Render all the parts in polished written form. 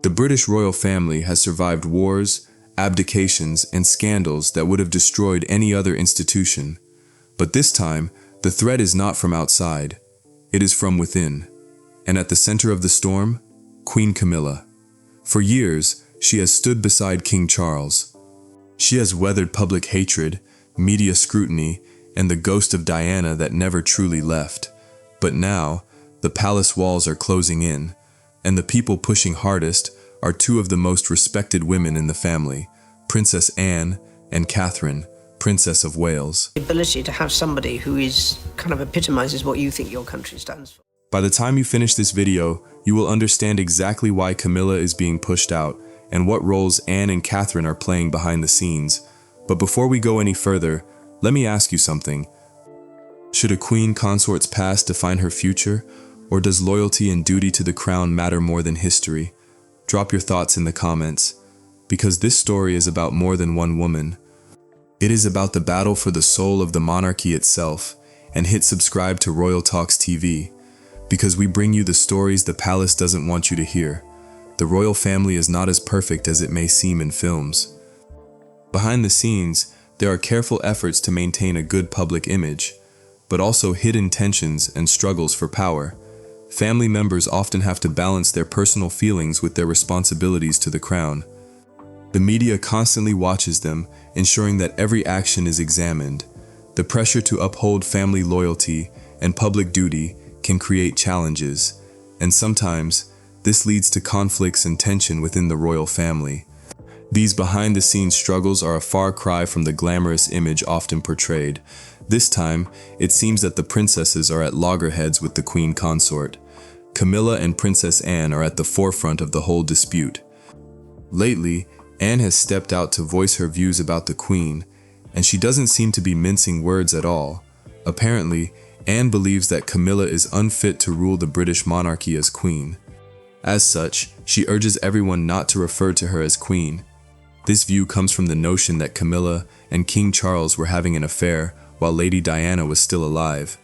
The British royal family has survived wars, abdications, and scandals that would have destroyed any other institution. But this time, the threat is not from outside. It is from within. And at the center of the storm, Queen Camilla. For years, she has stood beside King Charles. She has weathered public hatred, media scrutiny, and the ghost of Diana that never truly left. But now, the palace walls are closing in, and the people pushing hardest are two of the most respected women in the family, Princess Anne and Catherine, Princess of Wales. The ability to have somebody who is kind of epitomizes what you think your country stands for. By the time you finish this video, you will understand exactly why Camilla is being pushed out and what roles Anne and Catherine are playing behind the scenes. But before we go any further, let me ask you something. Should a queen consort's past define her future, or does loyalty and duty to the crown matter more than history? Drop your thoughts in the comments, because this story is about more than one woman. It is about the battle for the soul of the monarchy itself, and hit subscribe to Royal Talks TV, because we bring you the stories the palace doesn't want you to hear. The royal family is not as perfect as it may seem in films. Behind the scenes, there are careful efforts to maintain a good public image, but also hidden tensions and struggles for power. Family members often have to balance their personal feelings with their responsibilities to the crown. The media constantly watches them, ensuring that every action is examined. The pressure to uphold family loyalty and public duty can create challenges, and sometimes this leads to conflicts and tension within the royal family. These behind-the-scenes struggles are a far cry from the glamorous image often portrayed. This time, it seems that the princesses are at loggerheads with the queen consort. Camilla and Princess Anne are at the forefront of the whole dispute. Lately, Anne has stepped out to voice her views about the queen, and she doesn't seem to be mincing words at all. Apparently, Anne believes that Camilla is unfit to rule the British monarchy as queen. As such, she urges everyone not to refer to her as queen. This view comes from the notion that Camilla and King Charles were having an affair while Lady Diana was still alive.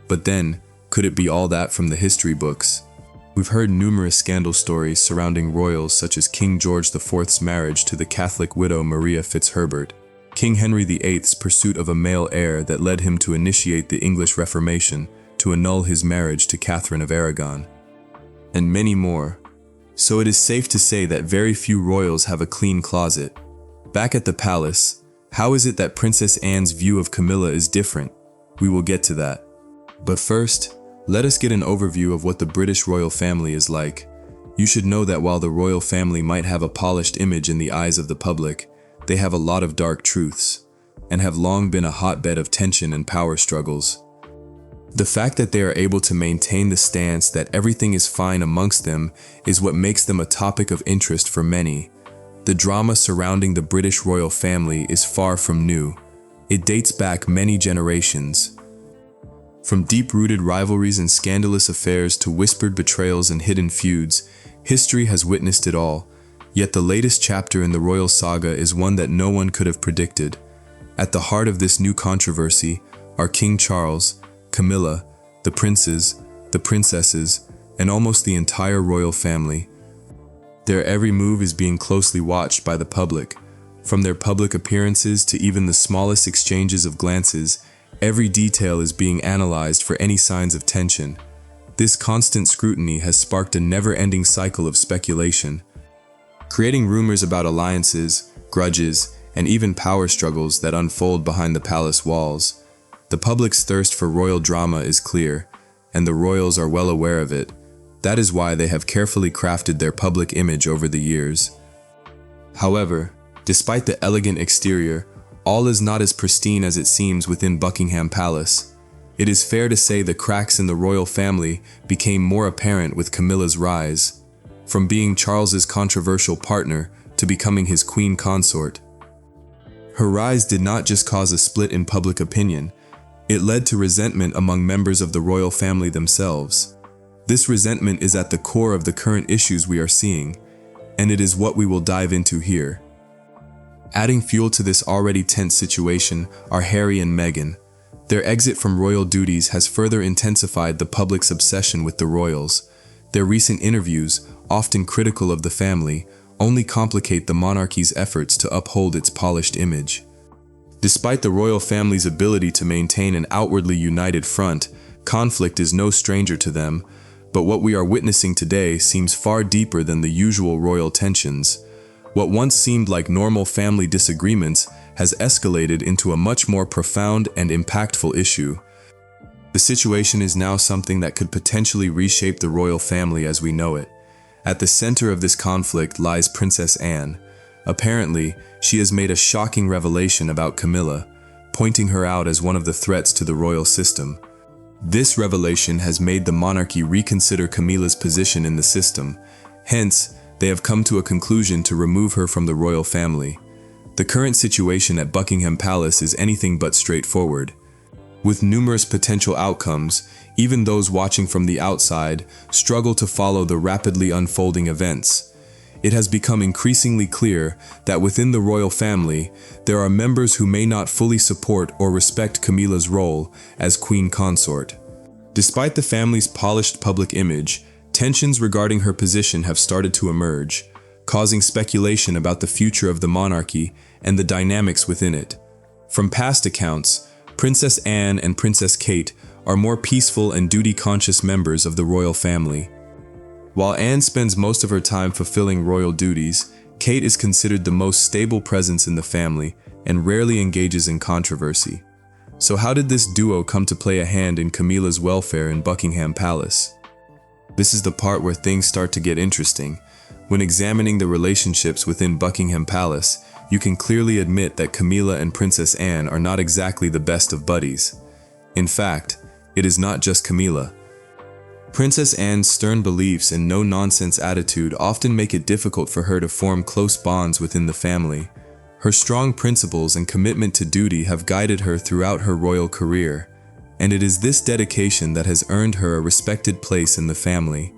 But then, could it be all that from the history books? We've heard numerous scandal stories surrounding royals such as King George IV's marriage to the Catholic widow Maria Fitzherbert, King Henry VIII's pursuit of a male heir that led him to initiate the English Reformation to annul his marriage to Catherine of Aragon, and many more. So it is safe to say that very few royals have a clean closet. Back at the palace, how is it that Princess Anne's view of Camilla is different? We will get to that. But first, let us get an overview of what the British royal family is like. You should know that while the royal family might have a polished image in the eyes of the public, they have a lot of dark truths, and have long been a hotbed of tension and power struggles. The fact that they are able to maintain the stance that everything is fine amongst them is what makes them a topic of interest for many. The drama surrounding the British royal family is far from new. It dates back many generations. From deep-rooted rivalries and scandalous affairs to whispered betrayals and hidden feuds, history has witnessed it all. Yet the latest chapter in the royal saga is one that no one could have predicted. At the heart of this new controversy are King Charles, Camilla, the princes, the princesses, and almost the entire royal family. Their every move is being closely watched by the public. From their public appearances to even the smallest exchanges of glances, every detail is being analyzed for any signs of tension. This constant scrutiny has sparked a never-ending cycle of speculation, creating rumors about alliances, grudges, and even power struggles that unfold behind the palace walls. The public's thirst for royal drama is clear, and the royals are well aware of it. That is why they have carefully crafted their public image over the years. However, despite the elegant exterior, all is not as pristine as it seems within Buckingham Palace. It is fair to say the cracks in the royal family became more apparent with Camilla's rise, from being Charles's controversial partner to becoming his queen consort. Her rise did not just cause a split in public opinion, it led to resentment among members of the royal family themselves. This resentment is at the core of the current issues we are seeing, and it is what we will dive into here. Adding fuel to this already tense situation are Harry and Meghan. Their exit from royal duties has further intensified the public's obsession with the royals. Their recent interviews, often critical of the family, only complicate the monarchy's efforts to uphold its polished image. Despite the royal family's ability to maintain an outwardly united front, conflict is no stranger to them, but what we are witnessing today seems far deeper than the usual royal tensions. What once seemed like normal family disagreements has escalated into a much more profound and impactful issue. The situation is now something that could potentially reshape the royal family as we know it. At the center of this conflict lies Princess Anne. Apparently, she has made a shocking revelation about Camilla, pointing her out as one of the threats to the royal system. This revelation has made the monarchy reconsider Camilla's position in the system. Hence, they have come to a conclusion to remove her from the royal family. The current situation at Buckingham Palace is anything but straightforward. With numerous potential outcomes, even those watching from the outside struggle to follow the rapidly unfolding events. It has become increasingly clear that within the royal family, there are members who may not fully support or respect Camilla's role as queen consort. Despite the family's polished public image, tensions regarding her position have started to emerge, causing speculation about the future of the monarchy and the dynamics within it. From past accounts, Princess Anne and Princess Kate are more peaceful and duty-conscious members of the royal family. While Anne spends most of her time fulfilling royal duties, Kate is considered the most stable presence in the family and rarely engages in controversy. So how did this duo come to play a hand in Camilla's welfare in Buckingham Palace? This is the part where things start to get interesting. When examining the relationships within Buckingham Palace, you can clearly admit that Camilla and Princess Anne are not exactly the best of buddies. In fact, it is not just Camilla. Princess Anne's stern beliefs and no-nonsense attitude often make it difficult for her to form close bonds within the family. Her strong principles and commitment to duty have guided her throughout her royal career, and it is this dedication that has earned her a respected place in the family.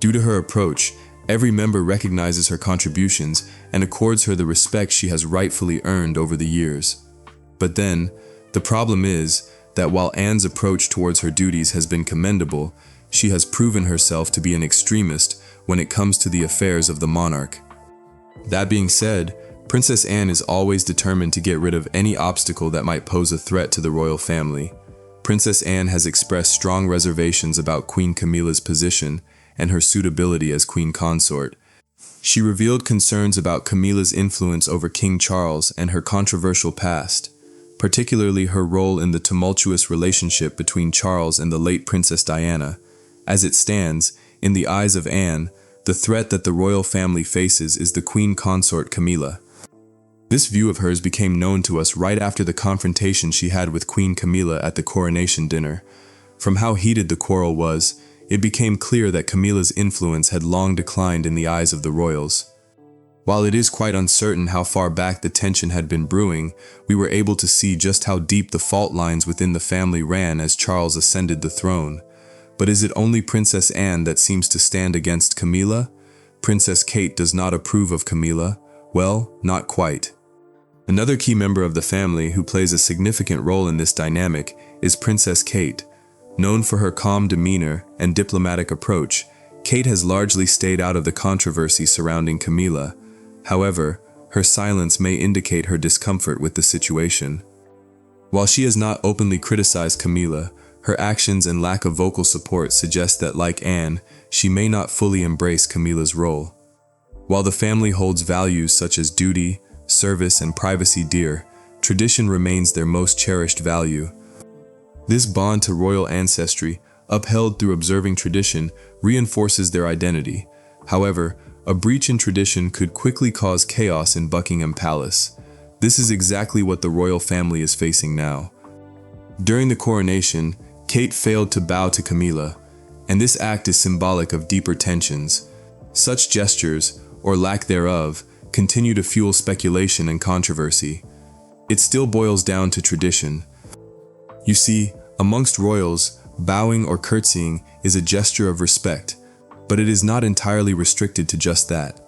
Due to her approach, every member recognizes her contributions and accords her the respect she has rightfully earned over the years. But then, the problem is that while Anne's approach towards her duties has been commendable, she has proven herself to be an extremist when it comes to the affairs of the monarch. That being said, Princess Anne is always determined to get rid of any obstacle that might pose a threat to the royal family. Princess Anne has expressed strong reservations about Queen Camilla's position and her suitability as queen consort. She revealed concerns about Camilla's influence over King Charles and her controversial past, particularly her role in the tumultuous relationship between Charles and the late Princess Diana. As it stands, in the eyes of Anne, the threat that the royal family faces is the queen consort Camilla. This view of hers became known to us right after the confrontation she had with Queen Camilla at the coronation dinner. From how heated the quarrel was, it became clear that Camilla's influence had long declined in the eyes of the royals. While it is quite uncertain how far back the tension had been brewing, we were able to see just how deep the fault lines within the family ran as Charles ascended the throne. But is it only Princess Anne that seems to stand against Camilla? Princess Kate does not approve of Camilla. Well, not quite. Another key member of the family who plays a significant role in this dynamic is Princess Kate. Known for her calm demeanor and diplomatic approach, Kate has largely stayed out of the controversy surrounding Camilla. However, her silence may indicate her discomfort with the situation. While she has not openly criticized Camilla, her actions and lack of vocal support suggest that, like Anne, she may not fully embrace Camilla's role. While the family holds values such as duty, service, and privacy dear, tradition remains their most cherished value. This bond to royal ancestry, upheld through observing tradition, reinforces their identity. However, a breach in tradition could quickly cause chaos in Buckingham Palace. This is exactly what the royal family is facing now. During the coronation, Kate failed to bow to Camilla, and this act is symbolic of deeper tensions. Such gestures, or lack thereof, continue to fuel speculation and controversy. It still boils down to tradition. You see, amongst royals, bowing or curtsying is a gesture of respect, but it is not entirely restricted to just that.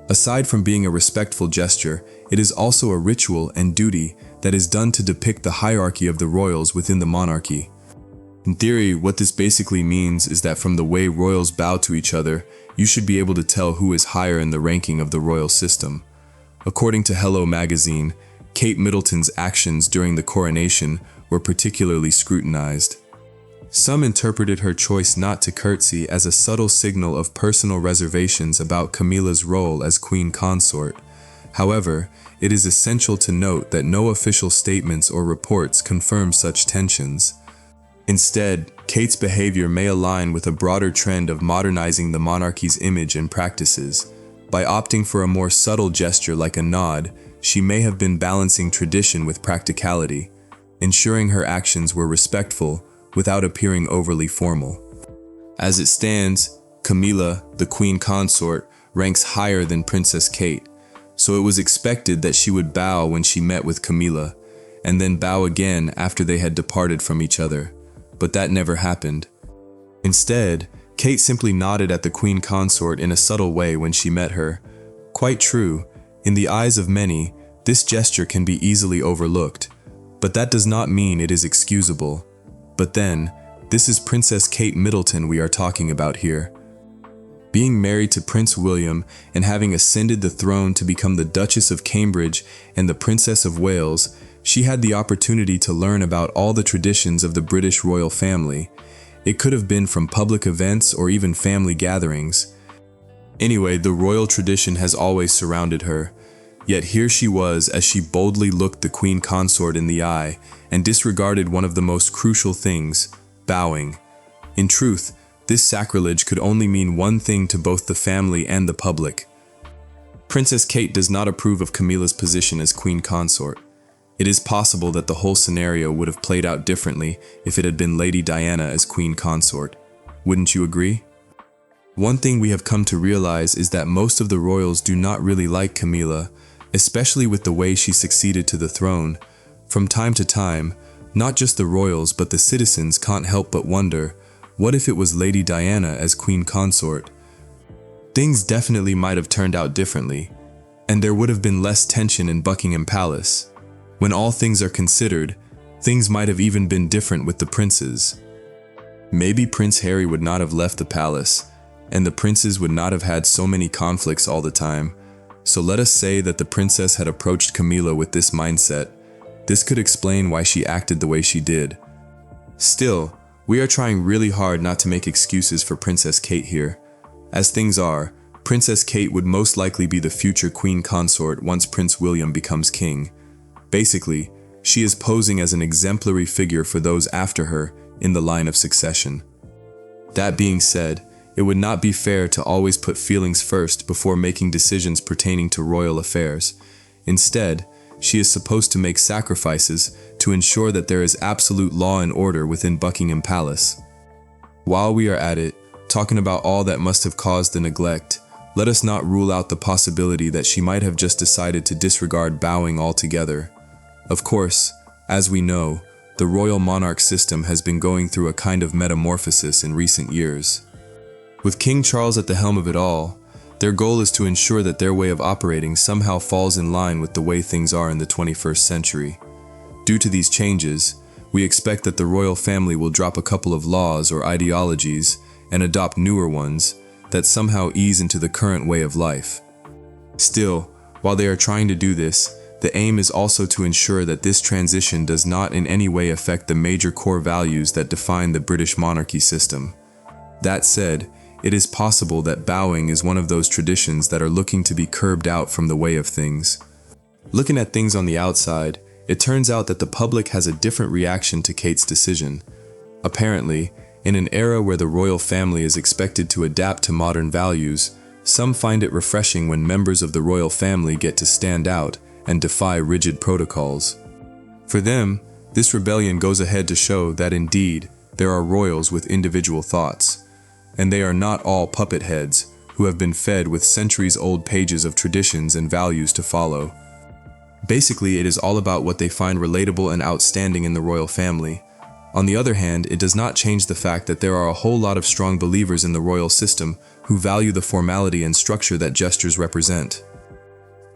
Aside from being a respectful gesture, it is also a ritual and duty that is done to depict the hierarchy of the royals within the monarchy. In theory, what this basically means is that from the way royals bow to each other, you should be able to tell who is higher in the ranking of the royal system. According to Hello magazine, Kate Middleton's actions during the coronation were particularly scrutinized. Some interpreted her choice not to curtsy as a subtle signal of personal reservations about Camilla's role as queen consort. However, it is essential to note that no official statements or reports confirm such tensions. Instead, Kate's behavior may align with a broader trend of modernizing the monarchy's image and practices. By opting for a more subtle gesture like a nod, she may have been balancing tradition with practicality, ensuring her actions were respectful without appearing overly formal. As it stands, Camilla, the queen consort, ranks higher than Princess Kate, so it was expected that she would bow when she met with Camilla, and then bow again after they had departed from each other. But that never happened. Instead, Kate simply nodded at the queen consort in a subtle way when she met her. Quite true, in the eyes of many, this gesture can be easily overlooked, but that does not mean it is excusable. But then, this is Princess Kate Middleton we are talking about here. Being married to Prince William and having ascended the throne to become the Duchess of Cambridge and the Princess of Wales, she had the opportunity to learn about all the traditions of the British royal family. It could have been from public events or even family gatherings. Anyway, the royal tradition has always surrounded her. Yet here she was as she boldly looked the queen consort in the eye and disregarded one of the most crucial things, bowing. In truth, this sacrilege could only mean one thing to both the family and the public. Princess Kate does not approve of Camilla's position as queen consort. It is possible that the whole scenario would have played out differently if it had been Lady Diana as queen consort. Wouldn't you agree? One thing we have come to realize is that most of the royals do not really like Camilla, especially with the way she succeeded to the throne. From time to time, not just the royals but the citizens can't help but wonder, what if it was Lady Diana as queen consort? Things definitely might have turned out differently, and there would have been less tension in Buckingham Palace. When all things are considered, things might have even been different with the princes. Maybe Prince Harry would not have left the palace, and the princes would not have had so many conflicts all the time. So let us say that the princess had approached Camilla with this mindset. This could explain why she acted the way she did. Still, we are trying really hard not to make excuses for Princess Kate here. As things are, Princess Kate would most likely be the future queen consort once Prince William becomes king. Basically, she is posing as an exemplary figure for those after her in the line of succession. That being said, it would not be fair to always put feelings first before making decisions pertaining to royal affairs. Instead, she is supposed to make sacrifices to ensure that there is absolute law and order within Buckingham Palace. While we are at it, talking about all that must have caused the neglect, let us not rule out the possibility that she might have just decided to disregard bowing altogether. Of course, as we know, the royal monarch system has been going through a kind of metamorphosis in recent years. With King Charles at the helm of it all, their goal is to ensure that their way of operating somehow falls in line with the way things are in the 21st century. Due to these changes, we expect that the royal family will drop a couple of laws or ideologies and adopt newer ones that somehow ease into the current way of life. Still, while they are trying to do this, the aim is also to ensure that this transition does not in any way affect the major core values that define the British monarchy system. That said, it is possible that bowing is one of those traditions that are looking to be curbed out from the way of things. Looking at things on the outside, it turns out that the public has a different reaction to Kate's decision. Apparently, in an era where the royal family is expected to adapt to modern values, some find it refreshing when members of the royal family get to stand out and defy rigid protocols. For them, this rebellion goes ahead to show that indeed, there are royals with individual thoughts, and they are not all puppet heads who have been fed with centuries-old pages of traditions and values to follow. Basically, it is all about what they find relatable and outstanding in the royal family. On the other hand, it does not change the fact that there are a whole lot of strong believers in the royal system who value the formality and structure that gestures represent.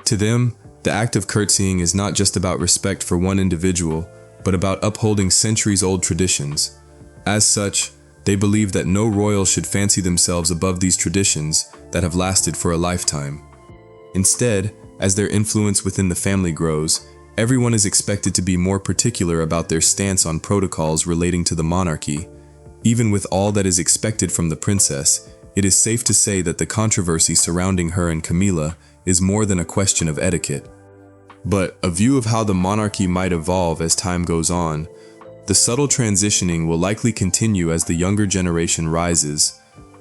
To them, the act of curtsying is not just about respect for one individual, but about upholding centuries-old traditions. As such, they believe that no royal should fancy themselves above these traditions that have lasted for a lifetime. Instead, as their influence within the family grows, everyone is expected to be more particular about their stance on protocols relating to the monarchy. Even with all that is expected from the princess, it is safe to say that the controversy surrounding her and Camilla is more than a question of etiquette. But a view of how the monarchy might evolve as time goes on, the subtle transitioning will likely continue as the younger generation rises.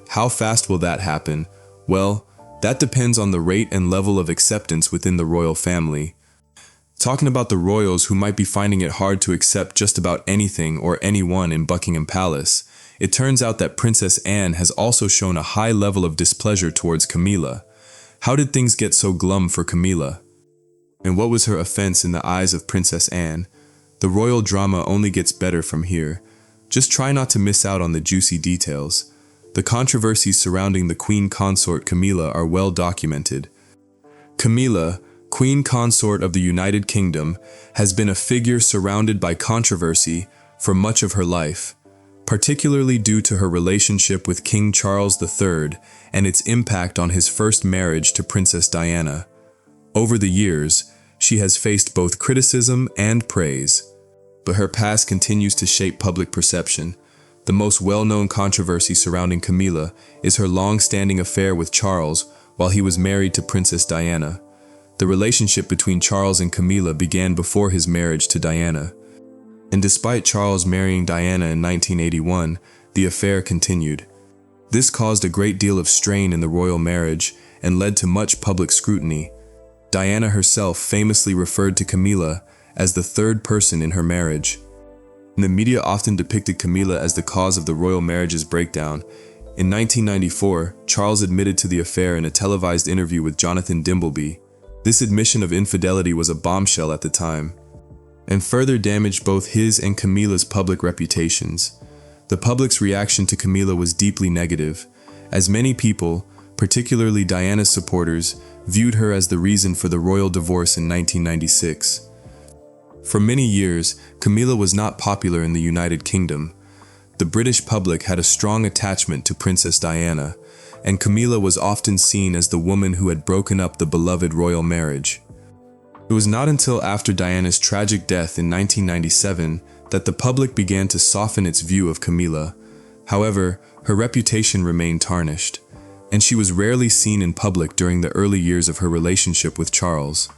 How fast will that happen? Well, that depends on the rate and level of acceptance within the royal family. Talking about the royals who might be finding it hard to accept just about anything or anyone in Buckingham Palace, it turns out that Princess Anne has also shown a high level of displeasure towards Camilla. How did things get so glum for Camilla? And what was her offense in the eyes of Princess Anne? The royal drama only gets better from here. Just try not to miss out on the juicy details. The controversies surrounding the Queen Consort Camilla are well documented. Camilla, Queen Consort of the United Kingdom, has been a figure surrounded by controversy for much of her life, particularly due to her relationship with King Charles III and its impact on his first marriage to Princess Diana. Over the years, she has faced both criticism and praise, but her past continues to shape public perception. The most well-known controversy surrounding Camilla is her long-standing affair with Charles while he was married to Princess Diana. The relationship between Charles and Camilla began before his marriage to Diana. And despite Charles marrying Diana in 1981, the affair continued. This caused a great deal of strain in the royal marriage and led to much public scrutiny. Diana herself famously referred to Camilla as the third person in her marriage. The media often depicted Camilla as the cause of the royal marriage's breakdown. In 1994, Charles admitted to the affair in a televised interview with Jonathan Dimbleby. This admission of infidelity was a bombshell at the time, and further damaged both his and Camilla's public reputations. The public's reaction to Camilla was deeply negative, as many people, particularly Diana's supporters, viewed her as the reason for the royal divorce in 1996. For many years, Camilla was not popular in the United Kingdom. The British public had a strong attachment to Princess Diana, and Camilla was often seen as the woman who had broken up the beloved royal marriage. It was not until after Diana's tragic death in 1997 that the public began to soften its view of Camilla. However, her reputation remained tarnished, and she was rarely seen in public during the early years of her relationship with Charles.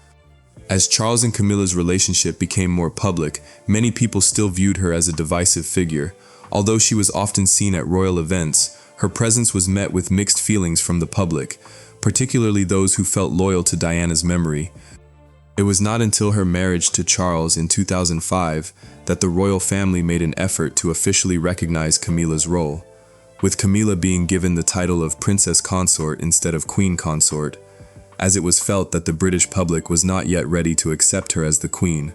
As Charles and Camilla's relationship became more public, many people still viewed her as a divisive figure. Although she was often seen at royal events, her presence was met with mixed feelings from the public, particularly those who felt loyal to Diana's memory. It was not until her marriage to Charles in 2005 that the royal family made an effort to officially recognize Camilla's role, with Camilla being given the title of Princess Consort instead of Queen Consort, as it was felt that the British public was not yet ready to accept her as the Queen.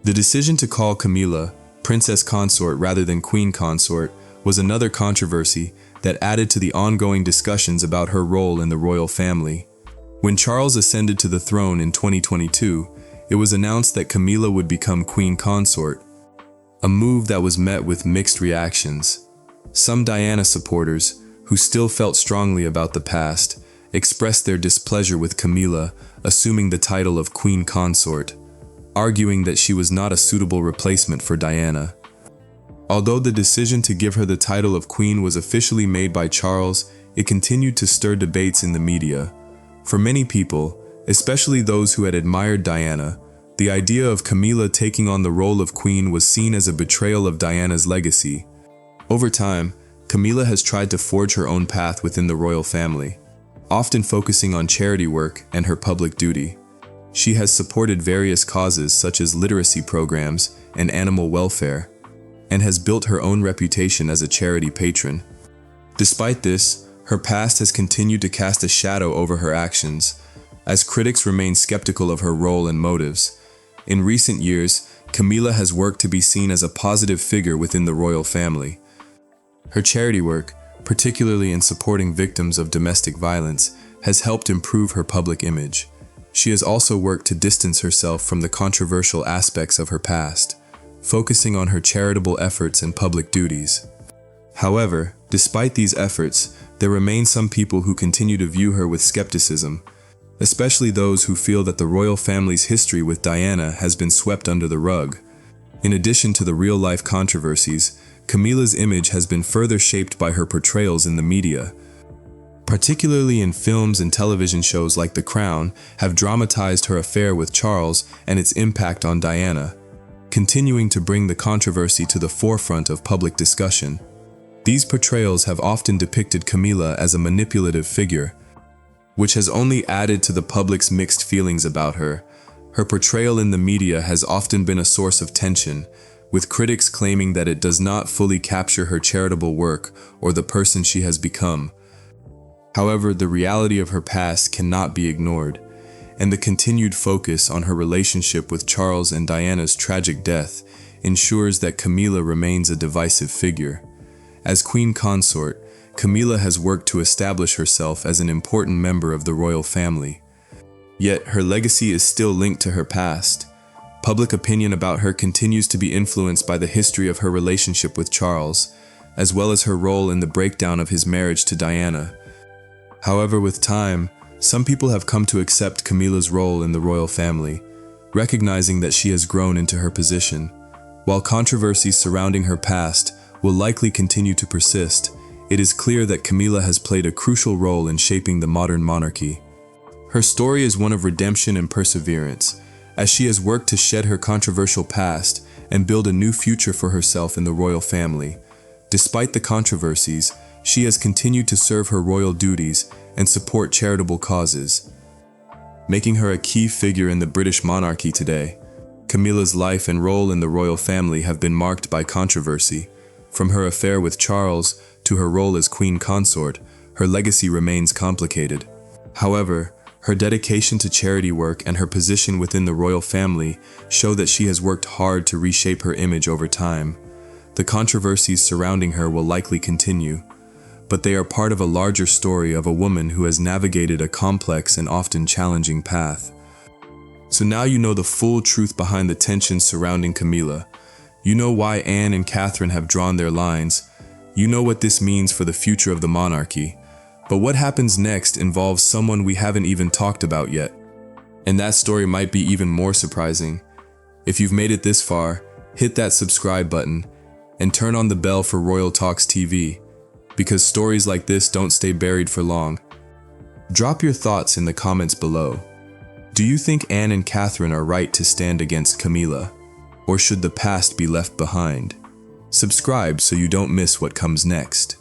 The decision to call Camilla Princess Consort rather than Queen Consort was another controversy that added to the ongoing discussions about her role in the royal family. When Charles ascended to the throne in 2022, it was announced that Camilla would become Queen Consort, a move that was met with mixed reactions. Some Diana supporters, who still felt strongly about the past, expressed their displeasure with Camilla assuming the title of Queen Consort, arguing that she was not a suitable replacement for Diana. Although the decision to give her the title of Queen was officially made by Charles, it continued to stir debates in the media. For many people, especially those who had admired Diana, the idea of Camilla taking on the role of Queen was seen as a betrayal of Diana's legacy. Over time, Camilla has tried to forge her own path within the royal family, often focusing on charity work and her public duty. She has supported various causes such as literacy programs and animal welfare, and has built her own reputation as a charity patron. Despite this, her past has continued to cast a shadow over her actions, as critics remain skeptical of her role and motives. In recent years, Camilla has worked to be seen as a positive figure within the royal family. Her charity work, particularly in supporting victims of domestic violence, has helped improve her public image. She has also worked to distance herself from the controversial aspects of her past. focusing on her charitable efforts and public duties. However, despite these efforts, there remain some people who continue to view her with skepticism, especially those who feel that the royal family's history with Diana has been swept under the rug. In addition to the real-life controversies, Camilla's image has been further shaped by her portrayals in the media. Particularly in films and television shows like The Crown have dramatized her affair with Charles and its impact on Diana, continuing to bring the controversy to the forefront of public discussion. These portrayals have often depicted Camilla as a manipulative figure, which has only added to the public's mixed feelings about her. Her portrayal in the media has often been a source of tension, with critics claiming that it does not fully capture her charitable work or the person she has become. However, the reality of her past cannot be ignored, and the continued focus on her relationship with Charles and Diana's tragic death ensures that Camilla remains a divisive figure. As queen consort, Camilla has worked to establish herself as an important member of the royal family. Yet her legacy is still linked to her past. Public opinion about her continues to be influenced by the history of her relationship with Charles, as well as her role in the breakdown of his marriage to Diana. However, with time, some people have come to accept Camilla's role in the royal family, recognizing that she has grown into her position. While controversies surrounding her past will likely continue to persist, it is clear that Camilla has played a crucial role in shaping the modern monarchy. Her story is one of redemption and perseverance, as she has worked to shed her controversial past and build a new future for herself in the royal family. Despite the controversies, she has continued to serve her royal duties and support charitable causes, making her a key figure in the British monarchy today. Camilla's life and role in the royal family have been marked by controversy. From her affair with Charles to her role as queen consort, her legacy remains complicated. However, her dedication to charity work and her position within the royal family show that she has worked hard to reshape her image over time. The controversies surrounding her will likely continue, but they are part of a larger story of a woman who has navigated a complex and often challenging path. So now you know the full truth behind the tensions surrounding Camilla. You know why Anne and Catherine have drawn their lines. You know what this means for the future of the monarchy. But what happens next involves someone we haven't even talked about yet. And that story might be even more surprising. If you've made it this far, hit that subscribe button and turn on the bell for Royal Talks TV, because stories like this don't stay buried for long. Drop your thoughts in the comments below. Do you think Anne and Catherine are right to stand against Camilla? Or should the past be left behind? Subscribe so you don't miss what comes next.